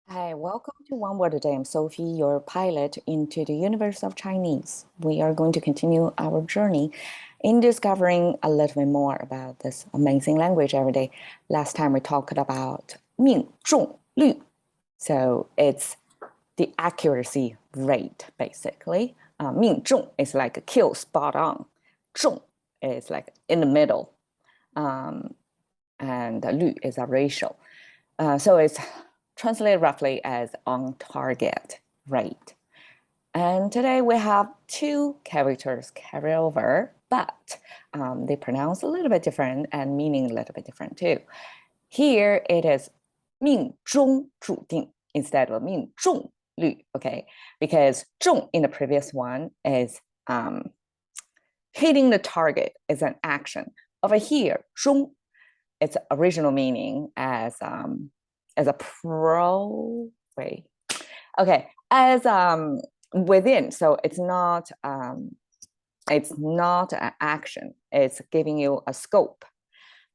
Hi, welcome to One Word a Day. I'm Sophie, your pilot into the universe of Chinese. We are going to continue our journey in discovering a little bit more about this amazing language every day. Last time we talked about 命中率. So it's the accuracy rate, basically. 命中 is like a kill, spot on. 中 is like in the middle. And 率 is a ratio. So it's translated roughly as on target rate. And today we have two characters carry over, but they pronounce a little bit different and meaning a little bit different too. Here it is 命中注定 instead of 命中率, okay? Because 中 in the previous one is hitting the target is an action. Over here, 中, its original meaning as a as within. So it's not an action. It's giving you a scope.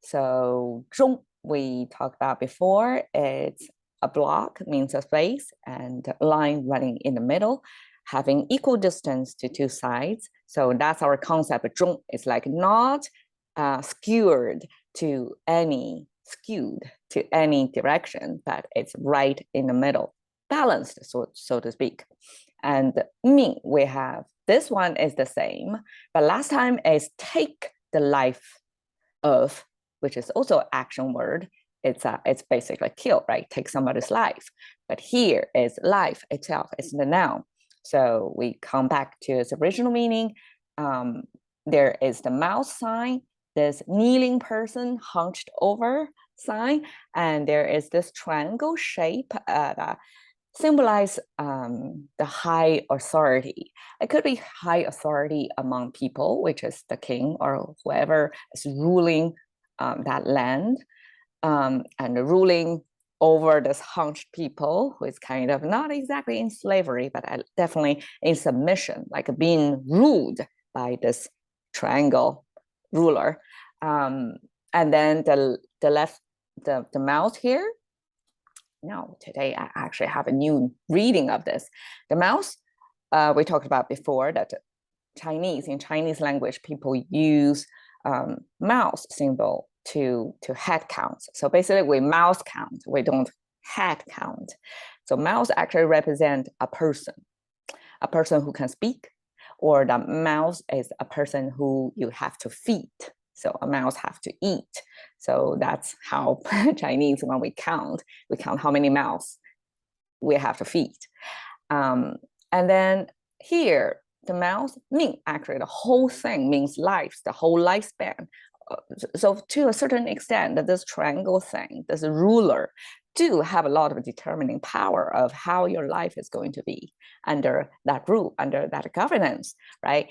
So 中 we talked about before. It's a block, means a space, and a line running in the middle, having equal distance to two sides. So that's our concept. 中 is like not skewed to any direction, but it's right in the middle, balanced, so to speak. And 命 we have this one is the same, but last time is take the life of, which is also action word. It's basically kill, right? Take somebody's life. But here is life itself. It's the noun. So we come back to its original meaning. There is the mouse sign, this kneeling person hunched over sign, and there is this triangle shape that symbolize the high authority. It could be high authority among people, which is the king or whoever is ruling that land, and ruling over this hunched people who is kind of not exactly in slavery, but definitely in submission, like being ruled by this triangle ruler. And then the mouse here. No, today I actually have a new reading of this. The mouse, we talked about before that in Chinese language, people use mouse symbol to head count. So basically we mouse count, we don't head count. So mouse actually represent a person who can speak, or the mouse is a person who you have to feed. So a mouse have to eat. So that's how Chinese, when we count how many mouse we have to feed. And then here, the mouse mean actually the whole thing means life, the whole lifespan. So to a certain extent, that this triangle thing, this ruler, do have a lot of determining power of how your life is going to be under that rule, under that governance, right?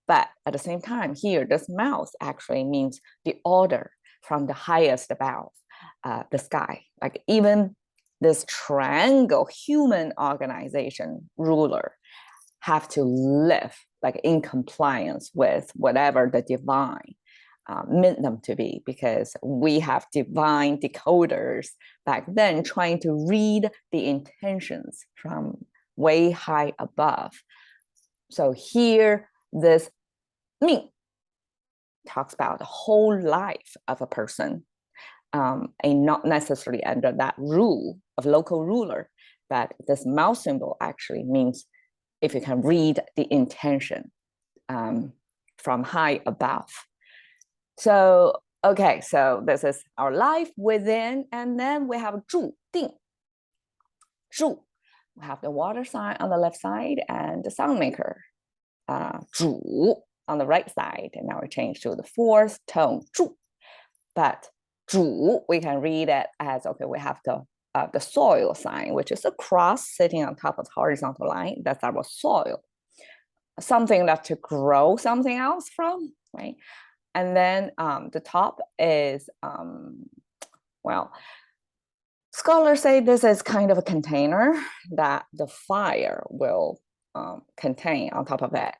But at the same time, here, this mouse actually means the order from the highest above the sky. Like even this triangle human organization ruler have to live like in compliance with whatever the divine meant them to be, because we have divine decoders back then trying to read the intentions from way high above. So here, this命talks about the whole life of a person, and not necessarily under that rule of local ruler, but this mouse symbol actually means if you can read the intention from high above. So, okay, so this is our life within, and then we have 注定. 注, we have the water sign on the left side and the sound maker, 主, on the right side, and now we change to the fourth tone, 注. But 主, we can read it as, okay, we have the soil sign, which is a cross sitting on top of the horizontal line. That's our soil. Something that to grow something else from, right? And then the top is, scholars say this is kind of a container that the fire will contain on top of it,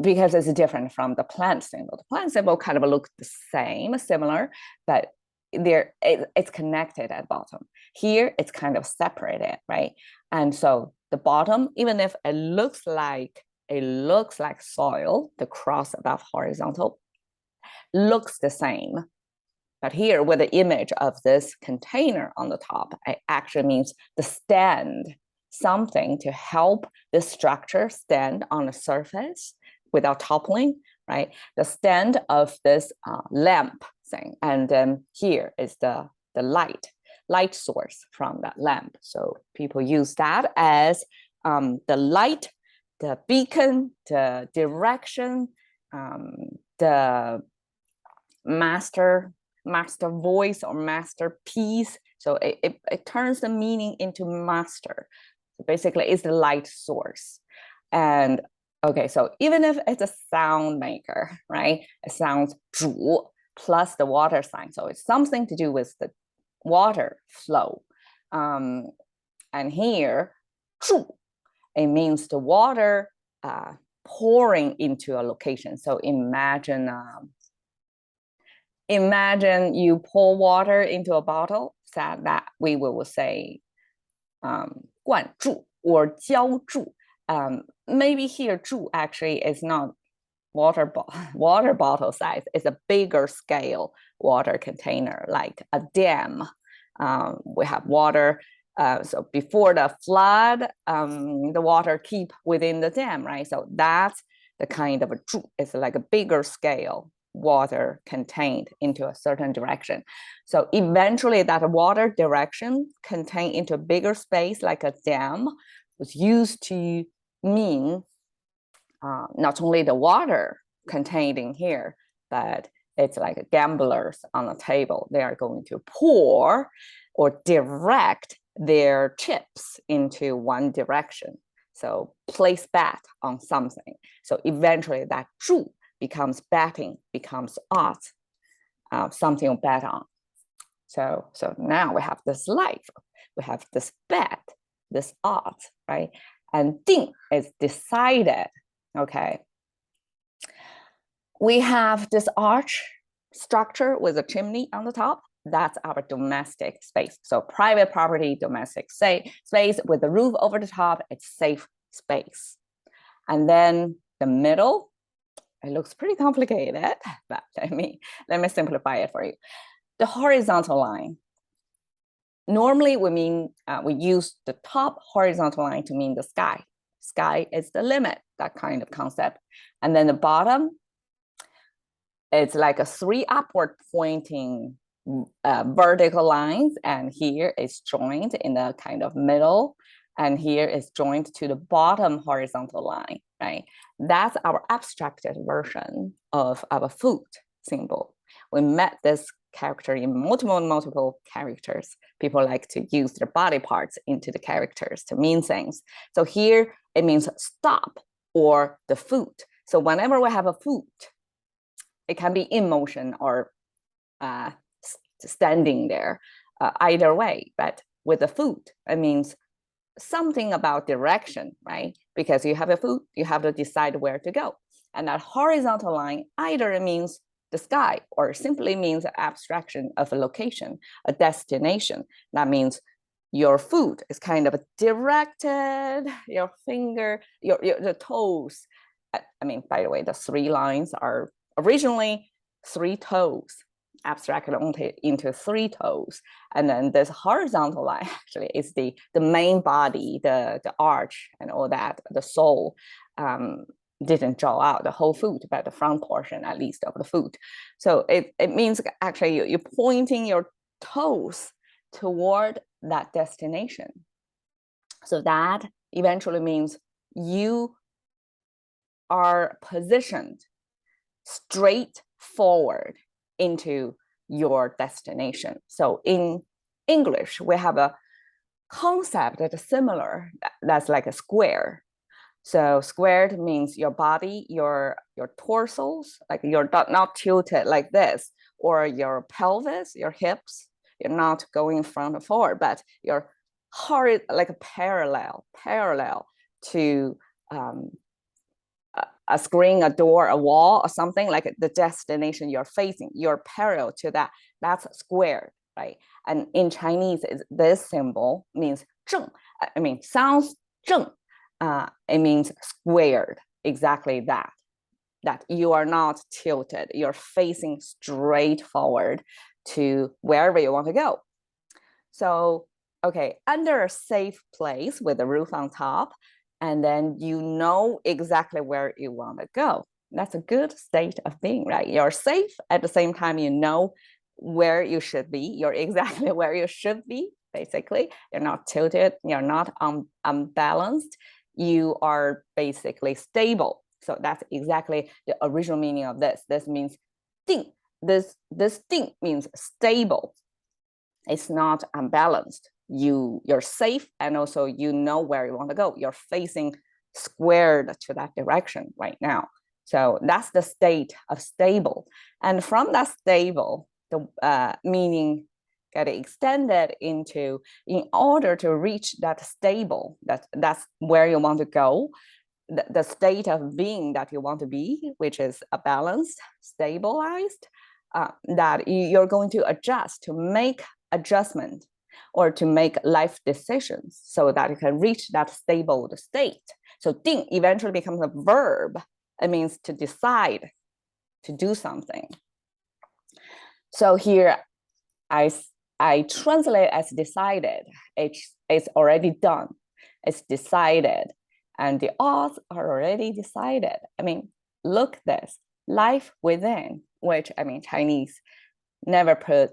because it's different from the plant symbol. The plant symbol kind of looks the same, similar, but it's connected at bottom. Here, it's kind of separated, right? And so the bottom, even if it looks like soil, the cross above horizontal, looks the same. But here, with the image of this container on the top, it actually means the stand, something to help this structure stand on the surface without toppling, right? The stand of this lamp thing. And then here is the light source from that lamp. So people use that as the light, the beacon, the direction, the master voice or masterpiece. So it turns the meaning into master. So basically, it's the light source. And okay, so even if it's a sound maker, right? It sounds 煮 plus the water sign. So it's something to do with the water flow. And here, 注, it means the water pouring into a location. So imagine you pour water into a bottle, so that we will say 灌注 or 浇注. Maybe here 注 actually is not water bottle size. It's a bigger scale water container, like a dam. We have water. So before the flood, the water keep within the dam, right? So that's the kind of a 注. It's like a bigger scale water contained into a certain direction. So eventually that water direction contained into a bigger space like a dam was used to mean not only the water contained in here, but it's like gamblers on a table. They are going to pour or direct their chips into one direction. So place bet on something. So eventually that 注 becomes betting, becomes odds, something to bet on. So now we have this life, we have this bet, this odds, right? And 定 is decided, okay? We have this arch structure with a chimney on the top. That's our domestic space. So private property, domestic space with the roof over the top, it's safe space. And then the middle, it looks pretty complicated, but let me simplify it for you. The horizontal line. Normally, we use the top horizontal line to mean the sky. Sky is the limit, that kind of concept. And then the bottom, it's like a 3 upward pointing vertical lines, and here it's joined in the kind of middle, and here is joined to the bottom horizontal line, right? That's our abstracted version of our food symbol. We met this character in multiple characters. People like to use their body parts into the characters to mean things. So here it means stop or the foot. So whenever we have a foot, it can be in motion or standing there, either way. But with the foot, it means something about direction, right? Because you have a foot, you have to decide where to go. And that horizontal line either means the sky or simply means an abstraction of a location, a destination. That means your foot is kind of directed, your finger, the toes. I mean, by the way, the 3 lines are originally 3 toes, abstracted only into 3 toes. And then this horizontal line actually is the main body, the arch and all that, the sole didn't draw out the whole foot, but the front portion at least of the foot. So it means actually you're pointing your toes toward that destination. So that eventually means you are positioned straight forward into your destination. So in English, we have a concept that is similar, that's like a square. So squared means your body, your torsos, like you're not tilted like this, or your pelvis, your hips, you're not going front or forward, but you're like a parallel to a screen, a door, a wall, or something like the destination you're facing. You're parallel to that. that's squared, right? And in Chinese, this symbol means 正, I mean, sounds 正, it means squared, exactly that you are not tilted, you're facing straight forward to wherever you want to go. So, okay, under a safe place with a roof on top, and then you know exactly where you want to go. That's a good state of being, right? You're safe, at the same time, you know where you should be. You're exactly where you should be, basically. You're not tilted, you're not unbalanced. You are basically stable. So that's exactly the original meaning of this. This means 定. This 定 means stable. It's not unbalanced. You're safe, and also you know where you want to go. You're facing squared to that direction right now. So that's the state of stable. And from that stable, the meaning get extended into, in order to reach that stable, that's where you want to go, the state of being that you want to be, which is a balanced, stabilized, that you're going to adjust, to make adjustment, or to make life decisions so that you can reach that stable state. So 定 eventually becomes a verb. It means to decide, to do something. So here I translate as decided. It's already done. It's decided. And the odds are already decided. I mean, look this, life within, which, I mean, Chinese never put,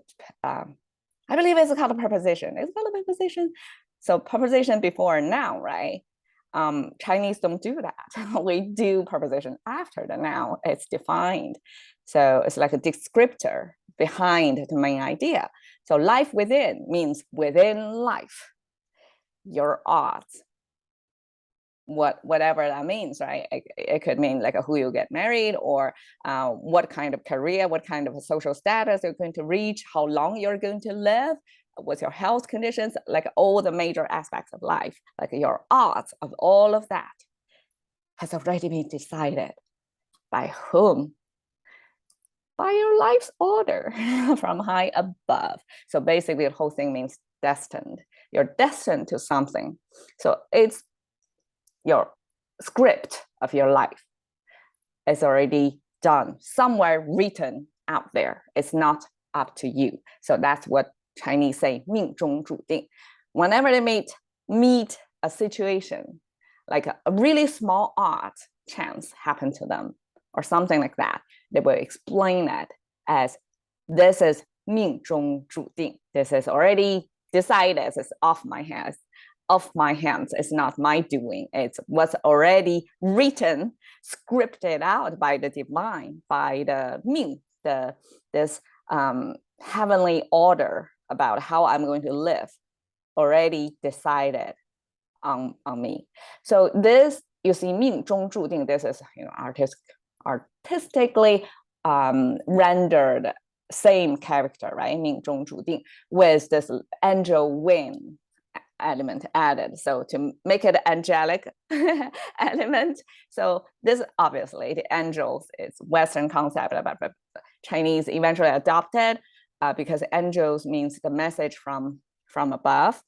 I believe it's called a preposition. It's called a preposition. So preposition before noun, right? Chinese don't do that. We do preposition after the noun. It's defined. So it's like a descriptor behind the main idea. So life within means within life, your odds, whatever that means, right? It could mean like who you get married, or what kind of career, what kind of social status you're going to reach, how long you're going to live, what's your health conditions, like all the major aspects of life, like your odds of all of that has already been decided. By whom? By your life's order from high above. So basically the whole thing means destined. You're destined to something. So it's your script of your life. It's already done, somewhere written out there. It's not up to you. So that's what Chinese say, 命中注定. Whenever they meet a situation, like a really small odd chance happened to them, or something like that, they will explain it as, this is 命中注定. This is already decided. It's off my hands. It's not my doing. It's what's already written, scripted out by the divine, by the 命, this heavenly order about how I'm going to live, already decided on me. So this, you see, 命中注定, this is, you know, artistically rendered same character, right? 命中注定, with this angel wing element added, so to make it angelic element. So this, obviously, the angels, it's Western concept, but Chinese eventually adopted, because angels means the message from above.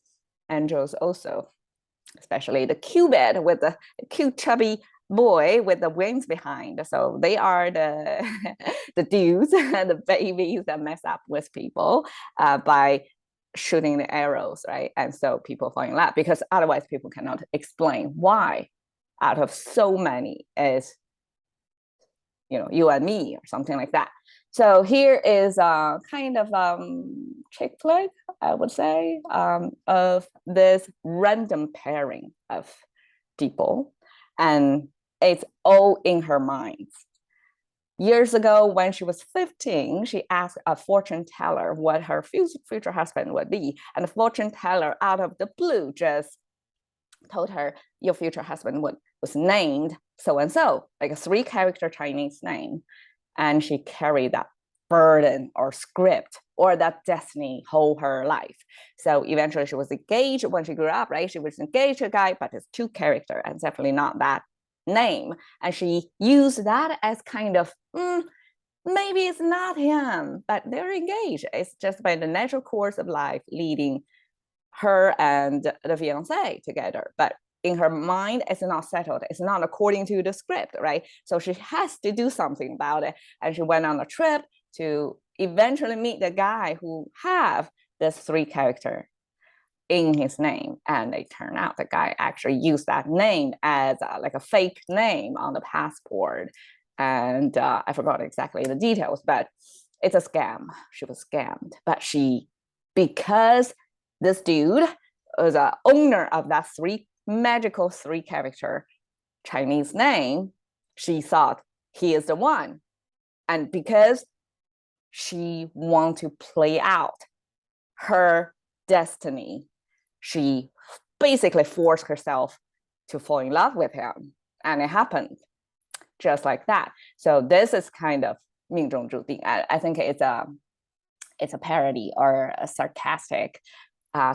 Angels also, especially the Cupid with the cute chubby boy with the wings behind. So they are the the dudes, the babies that mess up with people by shooting the arrows, right? And so people fall in love, because otherwise people cannot explain why out of so many is, you know, you and me, or something like that. So here is a kind of chick flick, I would say, of this random pairing of people, and it's all in her mind. Years ago, when she was 15, she asked a fortune teller what her future husband would be. And the fortune teller, out of the blue, just told her, your future husband was named so-and-so, like a 3-character Chinese name. And she carried that burden or script or that destiny whole her life. So eventually she was engaged when she grew up, right? She was engaged to a guy, but it's 2-character and definitely not that name. And she used that as kind of maybe it's not him, but they're engaged. It's just by the natural course of life leading her and the fiance together. But in her mind, it's not settled. It's not according to the script, right? So she has to do something about it. And she went on a trip to eventually meet the guy who have this 3 character in his name. And it turned out the guy actually used that name as like a fake name on the passport. And I forgot exactly the details, but it's a scam. She was scammed. But because this dude was the owner of that magical 3 character Chinese name, she thought he is the one. And because she want to play out her destiny, she basically forced herself to fall in love with him. And it happened just like that. So this is kind of 命中注定. I think it's a parody or a sarcastic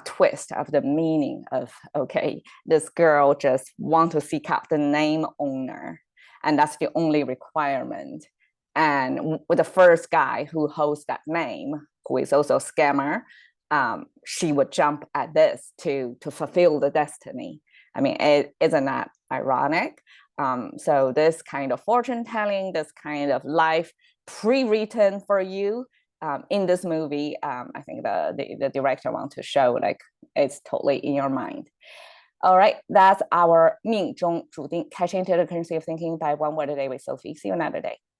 twist of the meaning of, okay, this girl just want to seek out the name owner, and that's the only requirement. And with the first guy who holds that name, who is also a scammer, she would jump at this to fulfill the destiny. I mean, isn't that ironic? So this kind of fortune telling, this kind of life pre-written for you, in this movie, I think the director wants to show like it's totally in your mind. All right, that's our 命中注定 catching into the currency of thinking by one word a day with Sophie. See you another day.